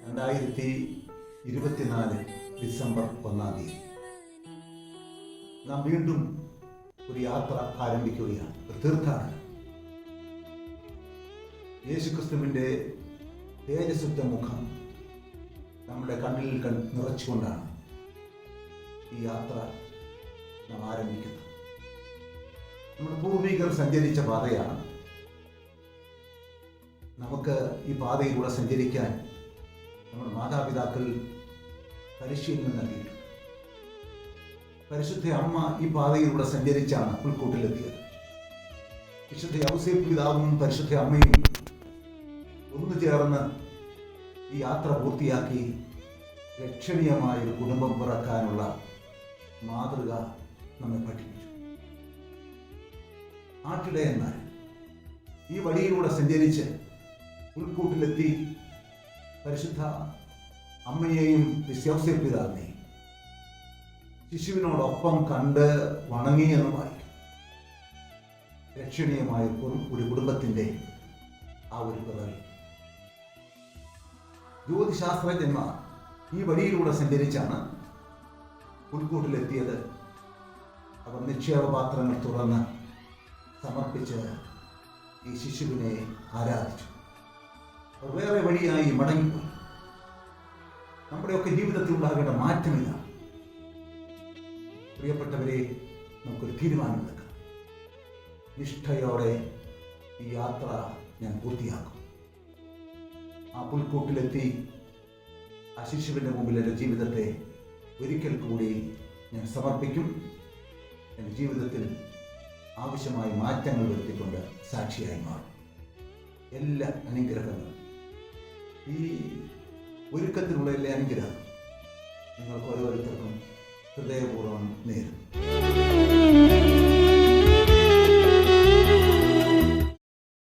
2024 December 1-ാം തീയതി നാം വീണ്ടും ഒരു യാത്ര ആരംഭിക്കുകയാണ്. ഒരു തീർത്ഥാടനം. യേശുക്രിസ്തുവിൻ്റെ തേജസ്സുറ്റ മുഖം നമ്മുടെ കണ്ണിൽ നിറച്ചുകൊണ്ടാണ് ഈ യാത്ര നാം ആരംഭിക്കുന്നത്. നമ്മുടെ പൂർവികർ സഞ്ചരിച്ച പാതയാണ്. നമുക്ക് ഈ പാതയിലൂടെ സഞ്ചരിക്കാൻ നമ്മുടെ മാതാപിതാക്കൾ പരിശീലനം നൽകിയിട്ടുണ്ട്. പരിശുദ്ധ അമ്മ ഈ പാതയിലൂടെ സഞ്ചരിച്ചാണ് പുൽക്കൂട്ടിലെത്തിയത്. വിശുദ്ധ ഔസേപ്പ് പിതാവും പരിശുദ്ധ അമ്മയും ഒന്നു ചേർന്ന് ഈ യാത്ര പൂർത്തിയാക്കി ലക്ഷണീയമായൊരു കുടുംബം പിറക്കാനുള്ള മാതൃക നമ്മെ പഠിപ്പിച്ചു. ആട്ടിടയന്മാർ ഈ വഴിയിലൂടെ സഞ്ചരിച്ച് പുൽക്കൂട്ടിലെത്തി പരിശുദ്ധ അമ്മയെയും ഔസേപ്പ് പിതാവിനെയും ശിശുവിനോടൊപ്പം കണ്ട് വണങ്ങി എന്ന് വായിക്കും. ലക്ഷണീയമായ ഒരു കുടുംബത്തിൻ്റെ ആ ഒരു പിറവി. ജ്യോതിശാസ്ത്രജ്ഞന്മാർ ഈ വഴിയിലൂടെ സഞ്ചരിച്ചാണ് പുൽക്കൂട്ടിലെത്തിയത്. അവർ നിക്ഷേപപാത്രങ്ങൾ തുറന്ന് സമർപ്പിച്ച് ഈ ശിശുവിനെ ആരാധിച്ചു. അവർ വേറെ വഴിയായി മടങ്ങിപ്പോയി. നമ്മുടെയൊക്കെ ജീവിതത്തിൽ ഉണ്ടാകേണ്ട മാറ്റം ഇതാണ്. പ്രിയപ്പെട്ടവരെ, നമുക്കൊരു തീരുമാനമെടുക്കാം. നിഷ്ഠയോടെ ഈ യാത്ര ഞാൻ പൂർത്തിയാക്കും. ആ പുൽക്കൂട്ടിലെത്തി ആ ശിശുവിൻ്റെ മുമ്പിൽ എൻ്റെ ജീവിതത്തെ ഒരിക്കൽ കൂടി ഞാൻ സമർപ്പിക്കും. എൻ്റെ ജീവിതത്തിൽ ആവശ്യമായ മാറ്റങ്ങൾ വരുത്തിക്കൊണ്ട് സാക്ഷിയായി മാറും. എല്ലാ അനുഗ്രഹങ്ങളും ഈ ഒരുക്കത്തിലുള്ള എല്ലാ അനുഗ്രഹം നിങ്ങൾക്ക് ഓരോരുത്തർക്കും ഹൃദയപൂർവ്വം നേരും.